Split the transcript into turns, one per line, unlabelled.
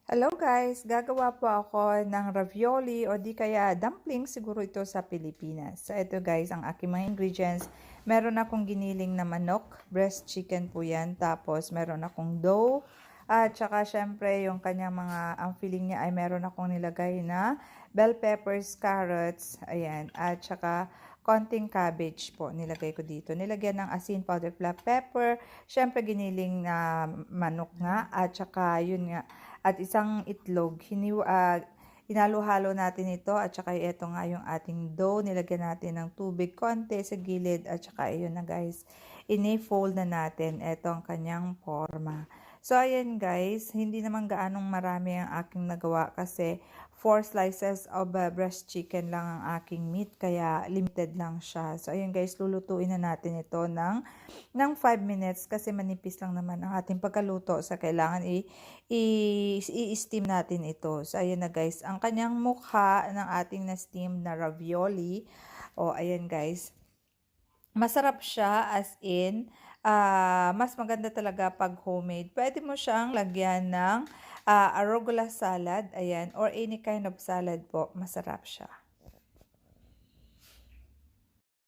Hello guys! Gagawa po ako ng ravioli o di kaya dumpling siguro ito sa Pilipinas. So ito guys, ang aking mga ingredients. Meron akong giniling na manok, breast chicken po yan. Tapos meron akong dough. At saka syempre yung kanyang mga, ang filling niya ay meron akong nilagay na bell peppers, carrots, ayan. At saka konting cabbage po nilagay ko dito. Nilagyan ng asin, powder black pepper, syempre giniling na manok nga. At saka yun nga, at isang itlog. Hinalo-halo natin ito at saka ito nga yung ating dough. Nilagyan natin ng tubig konti sa gilid at saka yun na guys. Ini-fold na natin. Ito ang kanyang forma. So, ayan guys, hindi naman gaanong marami ang aking nagawa kasi 4 slices of breast chicken lang ang aking meat kaya limited lang siya. So, ayan guys, lulutuin na natin ito ng 5 minutes kasi manipis lang naman ang ating pagkaluto sa kailangan i-steam natin ito. So, ayan na guys, ang kanyang mukha ng ating na-steam na ravioli. O, ayan guys. Masarap siya as in, mas maganda talaga pag homemade. Pwede mo siyang lagyan ng arugula salad, ayan, or any kind of salad po. Masarap siya.